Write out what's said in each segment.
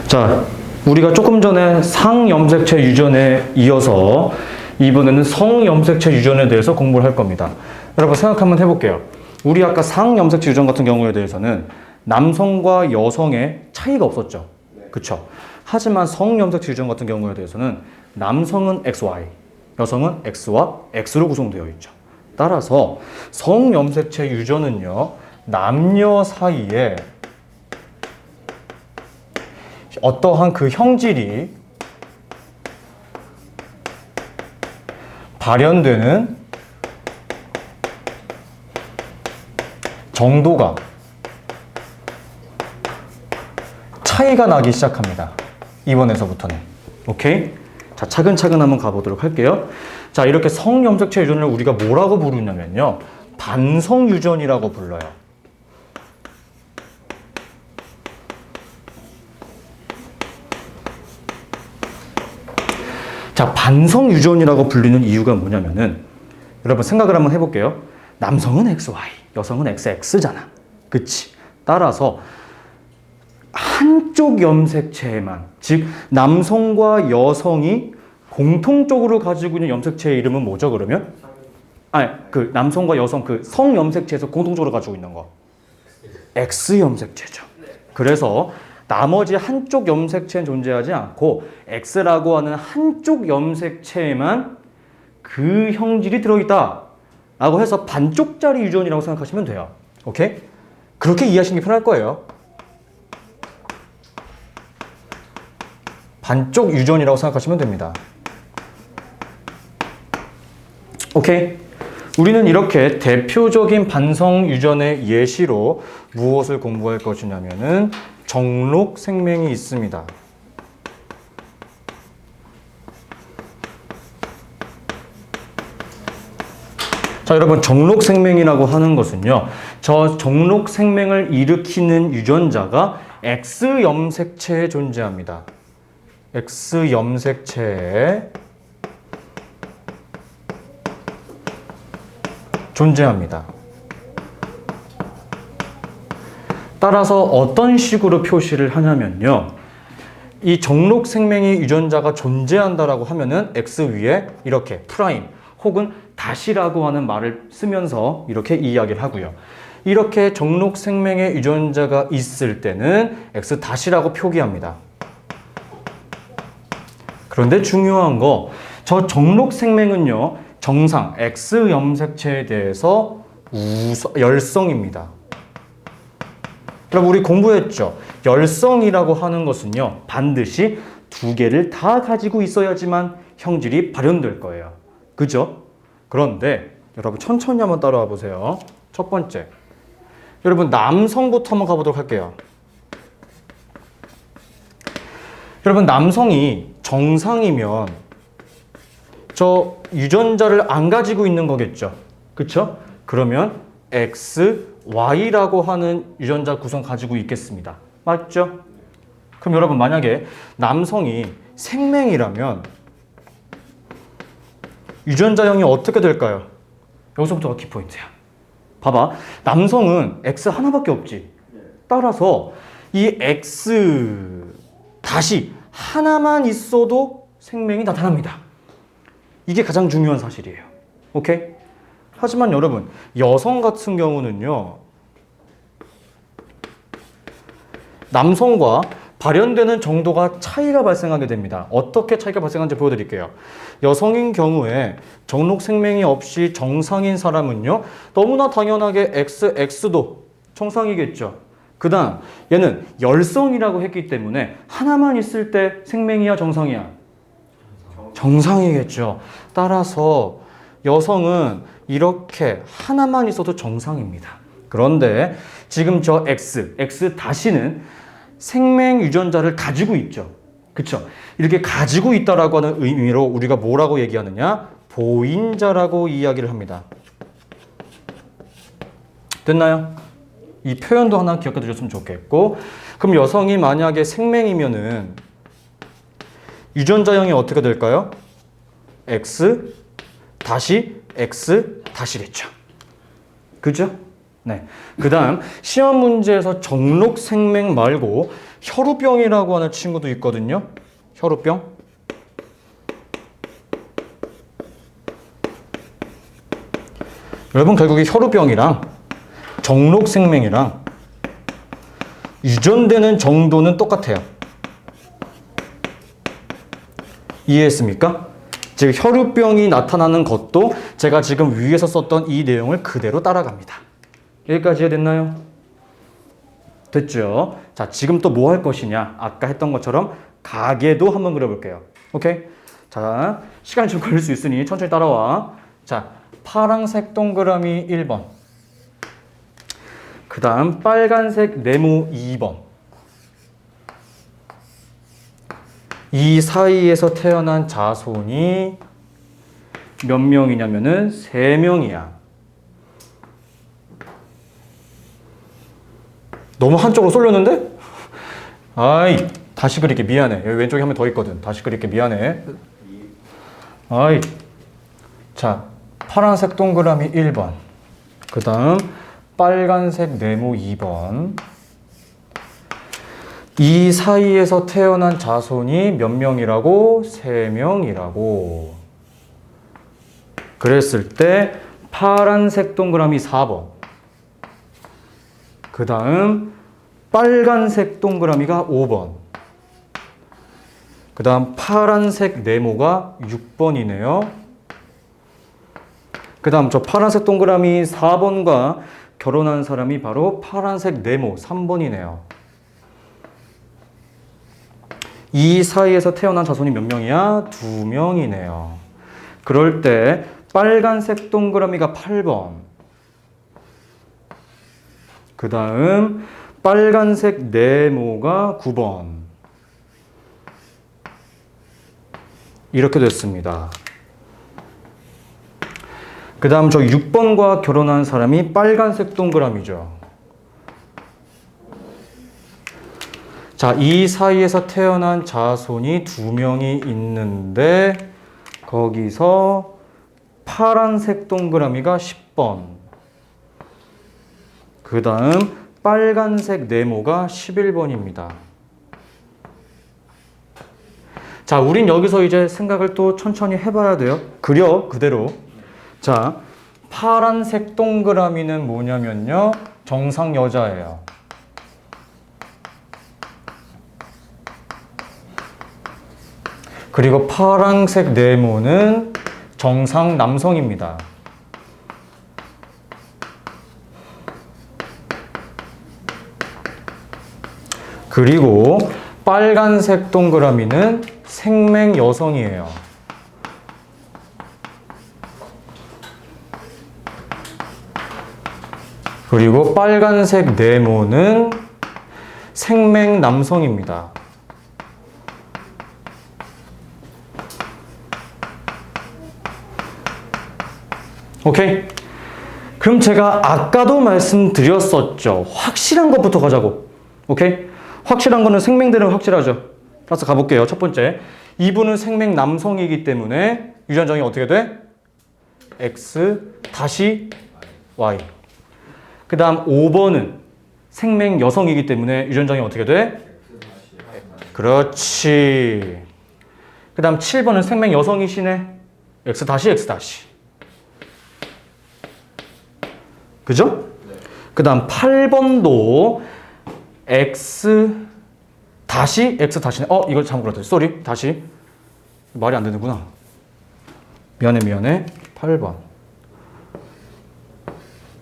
자, 우리가 조금 전에 상염색체 유전에 이어서 이번에는 성염색체 유전에 대해서 공부를 할 겁니다. 여러분 생각 한번 해볼게요. 우리 아까 상염색체 유전 같은 경우에 대해서는 남성과 여성의 차이가 없었죠. 그쵸? 하지만 성염색체 유전 같은 경우에 대해서는 남성은 XY, 여성은 X와 X로 구성되어 있죠. 따라서 성염색체 유전은요, 남녀 사이에 어떠한 그 형질이 발현되는 정도가 차이가 나기 시작합니다. 이번에서부터는. 오케이? 자, 차근차근 한번 가보도록 할게요. 자, 이렇게 성염색체 유전을 우리가 뭐라고 부르냐면요, 반성 유전이라고 불러요. 자, 반성 유전이라고 불리는 이유가 뭐냐면은, 여러분 생각을 한번 해볼게요. 남성은 XY, 여성은 XX잖아. 그치? 따라서 한쪽 염색체에만, 즉 남성과 여성이 공통적으로 가지고 있는 염색체의 이름은 뭐죠, 그러면? 아니, 그 남성과 여성 그 성염색체에서 공통적으로 가지고 있는 거. X염색체죠. 그래서 나머지 한쪽 염색체는 존재하지 않고 X라고 하는 한쪽 염색체에만 그 형질이 들어있다 라고 해서 반쪽짜리 유전이라고 생각하시면 돼요. 오케이? 그렇게 이해하시는 게 편할 거예요. 반쪽 유전이라고 생각하시면 됩니다. 오케이? 우리는 이렇게 대표적인 반성 유전의 예시로 무엇을 공부할 것이냐면은 정록 생명이 있습니다. 자, 여러분 정록 생명이라고 하는 것은요, 저 정록 생명을 일으키는 유전자가 X 염색체에 존재합니다. X 염색체에 존재합니다. 따라서 어떤 식으로 표시를 하냐면요, 이 정록 생명의 유전자가 존재한다라고 하면은 X 위에 이렇게 프라임 혹은 다시라고 하는 말을 쓰면서 이렇게 이야기를 하고요. 이렇게 정록 생명의 유전자가 있을 때는 X 다시라고 표기합니다. 그런데 중요한 거, 저 정록 생명은요, 정상 X 염색체에 대해서 열성입니다. 그럼 우리 공부했죠? 열성이라고 하는 것은요, 반드시 두 개를 다 가지고 있어야지만 형질이 발현될 거예요. 그죠? 그런데 여러분 천천히 한번 따라와 보세요. 첫 번째, 여러분 남성부터 한번 가보도록 할게요. 여러분 남성이 정상이면 저 유전자를 안 가지고 있는 거겠죠. 그쵸? 그러면 X, Y라고 하는 유전자 구성 가지고 있겠습니다. 맞죠? 그럼 여러분 만약에 남성이 생명이라면 유전자형이 어떻게 될까요? 여기서부터가 키포인트야. 봐봐. 남성은 X 하나밖에 없지. 따라서 이 X 다시 하나만 있어도 생명이 나타납니다. 이게 가장 중요한 사실이에요. 오케이? 하지만 여러분, 여성 같은 경우는요, 남성과 발현되는 정도가 차이가 발생하게 됩니다. 어떻게 차이가 발생하는지 보여드릴게요. 여성인 경우에 정록 생명이 없이 정상인 사람은요, 너무나 당연하게 XX도 정상이겠죠. 그 다음, 얘는 열성이라고 했기 때문에 하나만 있을 때 생명이야, 정상이야? 정상이겠죠. 따라서 여성은 이렇게 하나만 있어도 정상입니다. 그런데 지금 저 X 다시는 생명 유전자를 가지고 있죠. 그쵸? 이렇게 가지고 있다라고 하는 의미로 우리가 뭐라고 얘기하느냐? 보인자라고 이야기를 합니다. 됐나요? 이 표현도 하나 기억해 두셨으면 좋겠고, 그럼 여성이 만약에 생명이면은 유전자형이 어떻게 될까요? X 다시 X 다시겠죠. 그죠? 네. 그 다음 시험 문제에서 정록 생명 말고 혈우병이라고 하는 친구도 있거든요. 혈우병. 여러분 결국에 혈우병이랑 정록생명이랑 유전되는 정도는 똑같아요. 이해했습니까? 즉 혈우병이 나타나는 것도 제가 지금 위에서 썼던 이 내용을 그대로 따라갑니다. 여기까지 이해됐나요? 됐죠? 자, 지금 또 뭐 할 것이냐? 아까 했던 것처럼 가계도 한번 그려볼게요. 오케이? 자, 시간이 좀 걸릴 수 있으니 천천히 따라와. 자, 파란색 동그라미 1번. 그 다음 빨간색 네모 2번. 이 사이에서 태어난 자손이 몇 명이냐면은 3명이야. 너무 한쪽으로 쏠렸는데? 아이, 다시 그릴게. 미안해. 여기 왼쪽에 한 명 더 있거든. 다시 그릴게. 미안해. 아이. 자, 파란색 동그라미 1번. 그 다음 빨간색 네모 2번. 이 사이에서 태어난 자손이 몇 명이라고? 3명이라고. 그랬을 때 파란색 동그라미 4번. 그 다음 빨간색 동그라미가 5번. 그 다음 파란색 네모가 6번이네요. 그 다음 저 파란색 동그라미 4번과 결혼한 사람이 바로 파란색 네모 3번이네요. 이 사이에서 태어난 자손이 몇 명이야? 2명이네요. 그럴 때 빨간색 동그라미가 8번. 그 다음 빨간색 네모가 9번. 이렇게 됐습니다. 그 다음 저 6번과 결혼한 사람이 빨간색 동그라미죠. 자, 이 사이에서 태어난 자손이 2명이 있는데 거기서 파란색 동그라미가 10번. 그 다음 빨간색 네모가 11번입니다. 자, 우린 여기서 이제 생각을 또 천천히 해봐야 돼요. 그려, 그대로. 자, 파란색 동그라미는 뭐냐면요. 정상 여자예요. 그리고 파란색 네모는 정상 남성입니다. 그리고 빨간색 동그라미는 생맹 여성이에요. 그리고 빨간색 네모는 생맹 남성입니다. 오케이? 그럼 제가 아까도 말씀드렸었죠. 확실한 것부터 가자고. 오케이? 확실한 거는 생맹들은 확실하죠. 따라서 가볼게요. 첫 번째. 이분은 생맹 남성이기 때문에 유전정이 어떻게 돼? X 다시 Y. 그 다음 5번은 생맹 여성이기 때문에 유전정이 어떻게 돼? 그렇지. 그 다음 7번은 생맹 여성이시네. X 다시 X 다시. 그죠? 그 다음 8번도 X 다시 X 다시네. 이거 잘못 그렸다. 쏘리. 다시. 말이 안 되는구나. 미안해. 8번.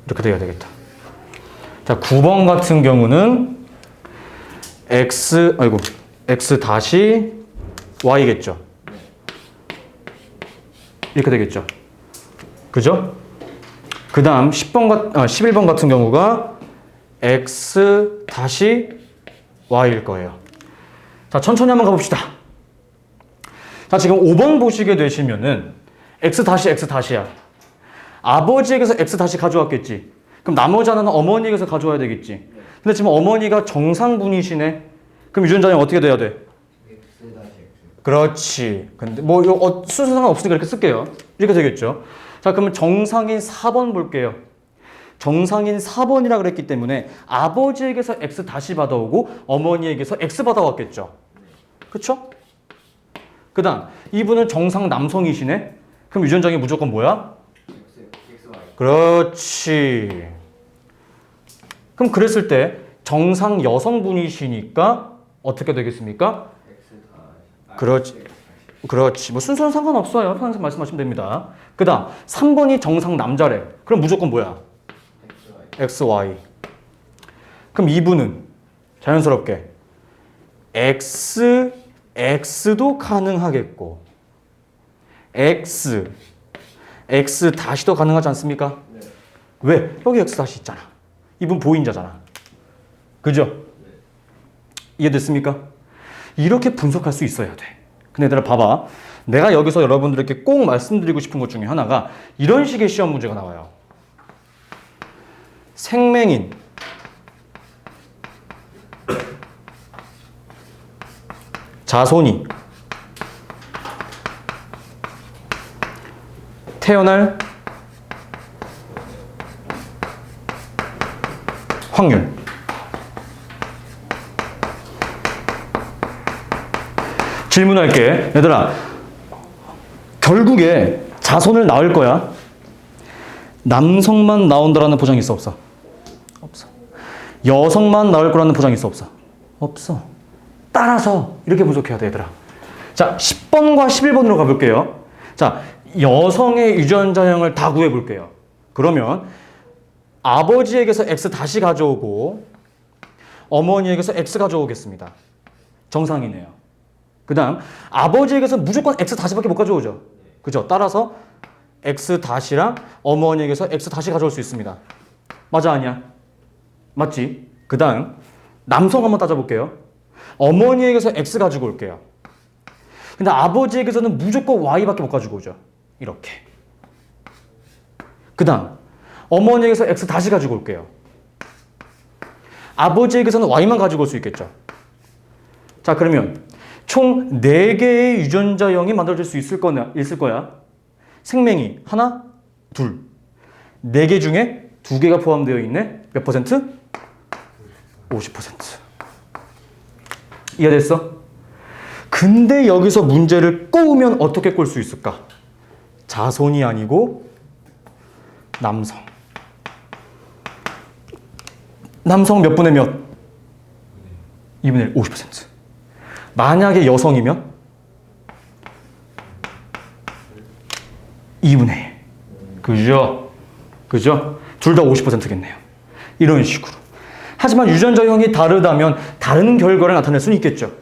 이렇게 돼야 되겠다. 자, 9번 같은 경우는 X 다시 Y겠죠. 이렇게 되겠죠. 그죠? 그 다음 11번 같은 경우가 X 다시 Y일 거예요. 자, 천천히 한번 가봅시다. 자, 지금 5번 보시게 되시면은 X 다시 X 다시야. 아버지에게서 X 다시 가져왔겠지. 그럼 나머지 하나는 어머니에게서 가져와야 되겠지. 근데 지금 어머니가 정상분이시네. 그럼 유전자는 어떻게 돼야 돼? X 다시 X. 그렇지. 근데 뭐 순서 상관 없으니까 이렇게 쓸게요. 이렇게 되겠죠. 자, 그러면 정상인 4번 볼게요. 정상인 4번이라 그랬기 때문에 아버지에게서 x 다시 받아오고 어머니에게서 x 받아왔겠죠. 그쵸? 그 다음 이분은 정상 남성이시네. 그럼 유전자형이 무조건 뭐야? XY. 그렇지. 그럼 그랬을 때 정상 여성분이시니까 어떻게 되겠습니까? X 다. 그렇지. 그렇지. 뭐 순서는 상관없어요. 편하게 말씀하시면 됩니다. 그 다음 3번이 정상 남자래. 그럼 무조건 뭐야? XY. 그럼 이분은 자연스럽게 X도 가능하겠고 X 다시도 가능하지 않습니까? 네. 왜? 여기 X 다시 있잖아. 이분 보인자잖아. 그죠? 이해됐습니까? 이렇게 분석할 수 있어야 돼. 근데 얘들아 봐봐. 내가 여기서 여러분들께 꼭 말씀드리고 싶은 것 중에 하나가 이런 식의 시험 문제가 나와요. 생맹인 자손이 태어날 확률. 질문할게. 얘들아, 결국에 자손을 낳을 거야. 남성만 나온다라는 보장이 있어, 없어? 없어. 여성만 나올 거라는 보장이 있어, 없어? 없어. 따라서 이렇게 분석해야 돼, 얘들아. 자, 10번과 11번으로 가볼게요. 자, 여성의 유전자형을 다 구해볼게요. 그러면 아버지에게서 X 다시 가져오고 어머니에게서 X 가져오겠습니다. 정상이네요. 그 다음 아버지에게서 무조건 X 다시밖에 못 가져오죠. 그죠? 따라서 X 다시랑 어머니에게서 X 다시 가져올 수 있습니다. 맞아 아니야? 맞지? 그 다음 남성 한번 따져볼게요. 어머니에게서 X 가지고 올게요. 근데 아버지에게서는 무조건 Y밖에 못 가지고 오죠. 이렇게. 그 다음 어머니에게서 X 다시 가지고 올게요. 아버지에게서는 Y만 가지고 올 수 있겠죠. 자, 그러면 총 4개의 유전자형이 만들어질 수 있을 거야. 생명이 하나, 둘. 4개 중에 2개가 포함되어 있네. 몇 퍼센트? 50%. 이해됐어? 근데 여기서 문제를 꼬우면 어떻게 꼴 수 있을까? 자손이 아니고 남성. 남성 몇 분의 몇? 2분의 1, 50%. 만약에 여성이면 2분의 1. 그죠? 그죠? 둘 다 50%겠네요. 이런 식으로. 하지만 유전자형이 다르다면 다른 결과를 나타낼 수는 있겠죠.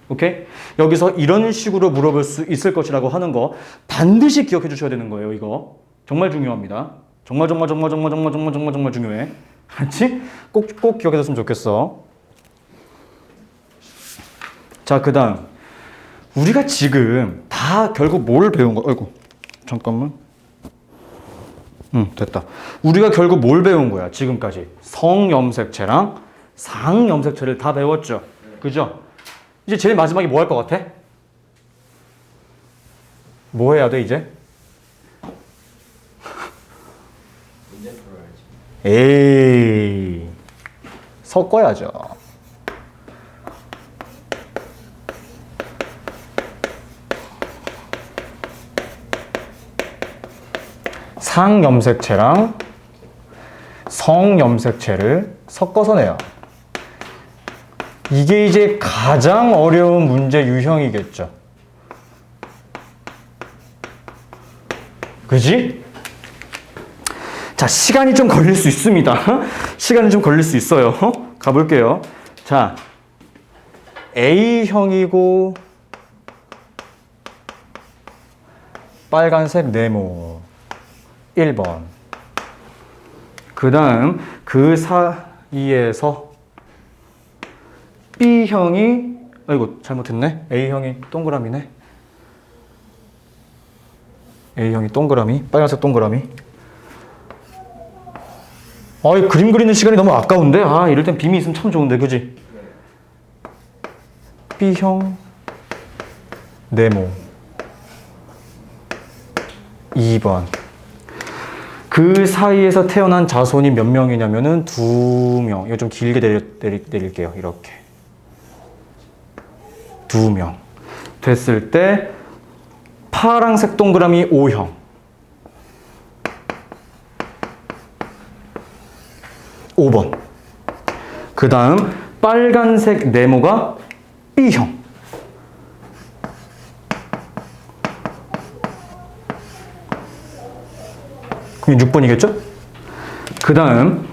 오케이? 여기서 이런 식으로 물어볼 수 있을 것이라고 하는 거 반드시 기억해 주셔야 되는 거예요, 이거. 정말 중요합니다. 정말 중요해. 알지? 꼭 기억해 뒀으면 좋겠어. 자, 그 다음. 우리가 지금 다 결국 뭘 배운 거야? 아이고, 잠깐만. 됐다. 우리가 결국 뭘 배운 거야, 지금까지? 성염색체랑 상염색체를 다 배웠죠. 그죠? 이제 제일 마지막에 뭐 할 것 같아? 뭐 해야 돼, 이제? 문제 풀어야지. 에이, 섞어야죠. 상염색체랑 성염색체를 섞어서 내요. 이게 이제 가장 어려운 문제 유형이겠죠. 그지? 자, 시간이 좀 걸릴 수 있습니다. 시간이 좀 걸릴 수 있어요. 가볼게요. 자, A형이고 빨간색 네모 1번. 그 다음 그 사이에서 B형이, 아이고 잘못했네. A형이 동그라미네. A형이 동그라미, 빨간색 동그라미. 이 그림 그리는 시간이 너무 아까운데? 이럴 땐 빔이 있으면 참 좋은데, 그지? B형 네모 2번. 그 사이에서 태어난 자손이 몇 명이냐면은 2명. 이거 좀 길게 내릴게요. 이렇게. 2명. 됐을 때 파란색 동그라미 O형. (5번) 그 다음 빨간색 네모가 B형. 그럼 6번이겠죠? 그 다음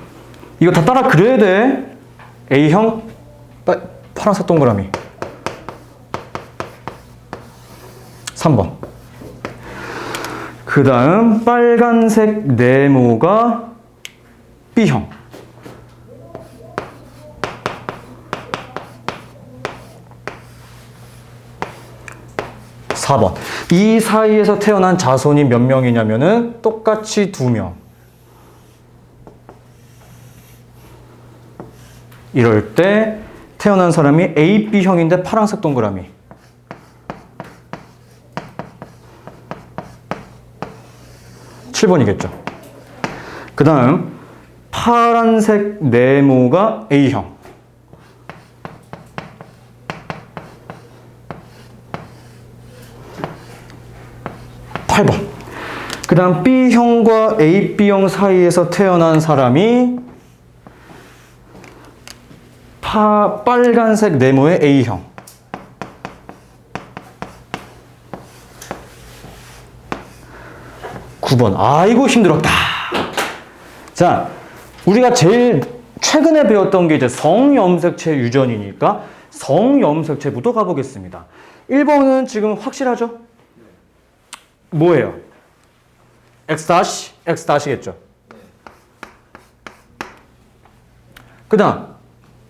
이거 다 따라 그려야 돼. A형 파란색 동그라미. 3번. 그 다음 빨간색 네모가 B형. 4번. 이 사이에서 태어난 자손이 몇 명이냐면은 똑같이 2명. 이럴 때 태어난 사람이 AB형인데 파란색 동그라미. 7번이겠죠. 그 다음 파란색 네모가 A형. 8번. 그 다음 B형과 AB형 사이에서 태어난 사람이 빨간색 네모의 A형. 9번. 아이고 힘들었다. 자, 우리가 제일 최근에 배웠던 게 이제 성염색체 유전이니까 성염색체부터 가보겠습니다. 1번은 지금 확실하죠? 뭐예요? X-, X-겠죠? 그 다음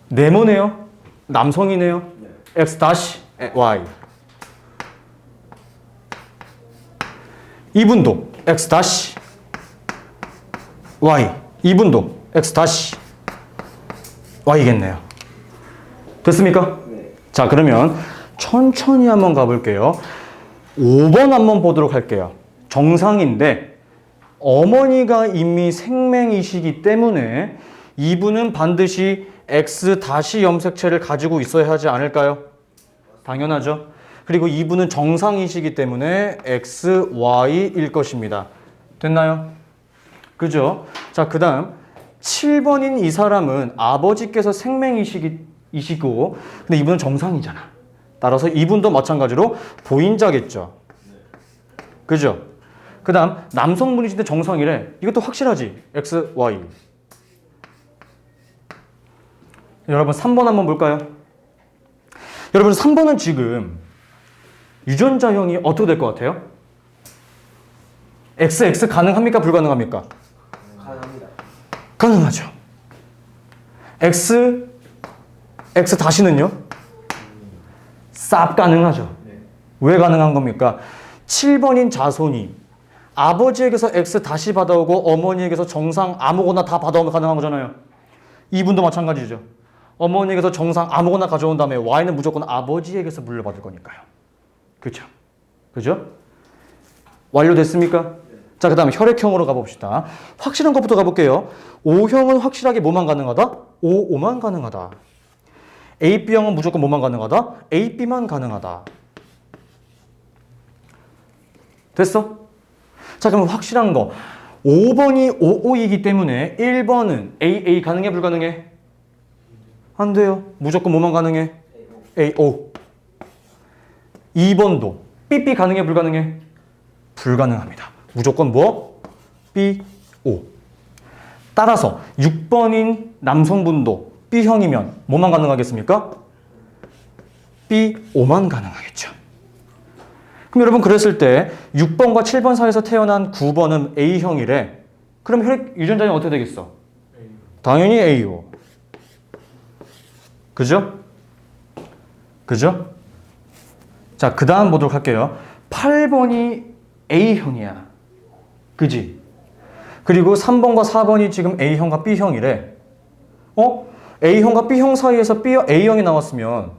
네모네요? 남성이네요? X-Y. 이분도 X-Y. 이분도 X-Y겠네요. 됐습니까? 네. 자, 그러면 천천히 한번 가볼게요. 5번 한번 보도록 할게요. 정상인데 어머니가 이미 생맹이시기 때문에 이분은 반드시 X- 염색체를 가지고 있어야 하지 않을까요? 당연하죠. 그리고 이분은 정상이시기 때문에 XY일 것입니다. 됐나요? 그죠? 자, 그 다음 7번인 이 사람은 아버지께서 생맹이시고 근데 이분은 정상이잖아. 따라서 이분도 마찬가지로 보인자겠죠. 그죠? 그 다음 남성분이신데 정상이래. 이것도 확실하지? XY. 여러분 3번 한번 볼까요? 여러분 3번은 지금 유전자형이 어떻게 될 것 같아요? XX 가능합니까? 불가능합니까? 가능합니다. 가능하죠. X 다시는요? 쌉 가능하죠. 네. 왜 가능한 겁니까? 7번인 자손이 아버지에게서 X 다시 받아오고 어머니에게서 정상 아무거나 다 받아오면 가능한 거잖아요. 이분도 마찬가지죠. 어머니에게서 정상 아무거나 가져온 다음에 Y는 무조건 아버지에게서 물려받을 거니까요. 그렇죠? 그죠? 완료됐습니까? 네. 자, 그 다음에 혈액형으로 가봅시다. 확실한 것부터 가볼게요. O형은 확실하게 뭐만 가능하다? O만 가능하다. AB형은 무조건 뭐만 가능하다? AB만 가능하다. 됐어? 자, 그럼 확실한 거. 5번이 OO이기 때문에 1번은 AA 가능해? 불가능해? 안 돼요. 무조건 뭐만 가능해? AO. 2번도 BB 가능해? 불가능해? 불가능합니다. 무조건 뭐? BO. 따라서 6번인 남성분도 B형이면 뭐만 가능하겠습니까? BO만 가능하겠죠. 그럼 여러분 그랬을 때 6번과 7번 사이에서 태어난 9번은 A형이래. 그럼 혈액 유전자는 어떻게 되겠어? 당연히 A요. 그죠? 그죠? 자, 그 다음 보도록 할게요. 8번이 A형이야. 그지? 그리고 3번과 4번이 지금 A형과 B형이래. A형과 B형 사이에서 A형이 나왔으면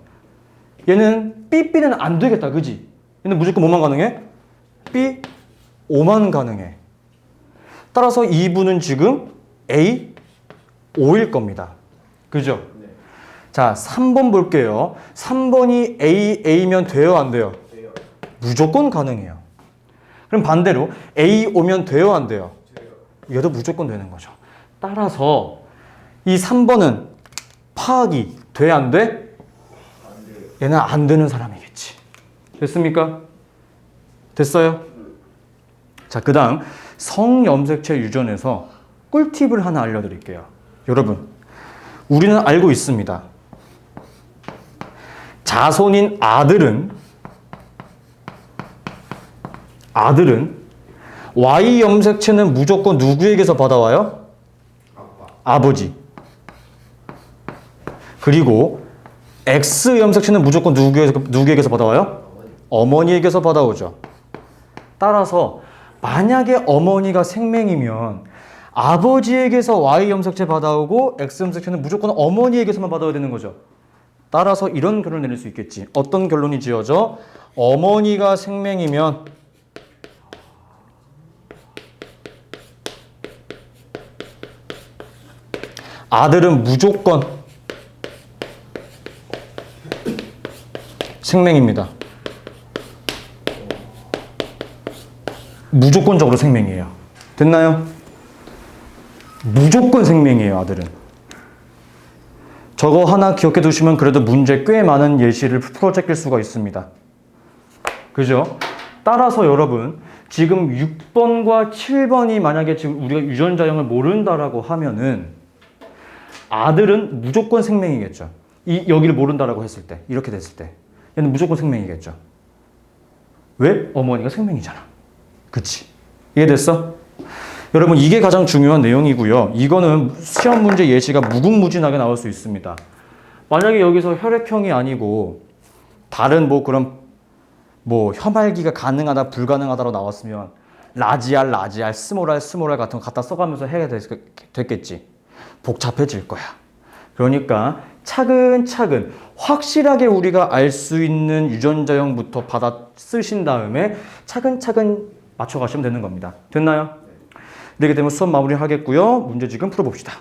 얘는 B는 안 되겠다. 그지? 얘는 무조건 뭐만 가능해? B, O만 가능해. 따라서 2분은 지금 A, 5일 겁니다. 그죠? 네. 자, 3번 볼게요. 3번이 A, A면 돼요, 안 돼요? 돼요. 무조건 가능해요. 그럼 반대로 A 오면 돼요, 안 돼요? 돼요. 얘도 무조건 되는 거죠. 따라서 이 3번은 파악이 돼, 안 돼? 안 돼요. 얘는 안 되는 사람이겠지. 됐습니까? 됐어요? 자, 그 다음 성염색체 유전에서 꿀팁을 하나 알려드릴게요. 여러분, 우리는 알고 있습니다. 자손인 아들은 Y 염색체는 무조건 누구에게서 받아와요? 아빠. 아버지. 그리고 X 염색체는 무조건 누구에게서 받아와요? 어머니에게서 받아오죠. 따라서 만약에 어머니가 생명이면 아버지에게서 Y 염색체 받아오고 X 염색체는 무조건 어머니에게서만 받아야 되는 거죠. 따라서 이런 결론을 내릴 수 있겠지. 어떤 결론이 지어져? 어머니가 생명이면 아들은 무조건 생명입니다. 무조건적으로 생명이에요. 됐나요? 무조건 생명이에요, 아들은. 저거 하나 기억해 두시면 그래도 문제 꽤 많은 예시를 풀어 제낄 수가 있습니다. 그죠? 따라서 여러분, 지금 6번과 7번이 만약에 지금 우리가 유전자형을 모른다라고 하면은 아들은 무조건 생명이겠죠. 여기를 모른다라고 했을 때, 이렇게 됐을 때. 얘는 무조건 생명이겠죠. 왜? 어머니가 생명이잖아. 그치? 이해됐어? 여러분, 이게 가장 중요한 내용이고요. 이거는 시험 문제 예시가 무궁무진하게 나올 수 있습니다. 만약에 여기서 혈액형이 아니고 다른 그런 혐알기가 가능하다, 불가능하다로 나왔으면 라지알, 스몰알 같은 거 갖다 써가면서 해야 됐겠지. 복잡해질 거야. 그러니까 차근차근 확실하게 우리가 알 수 있는 유전자형부터 받아 쓰신 다음에 차근차근 맞춰가시면 되는 겁니다. 됐나요? 네, 이렇게 되면 수업 마무리 하겠고요. 문제 지금 풀어봅시다.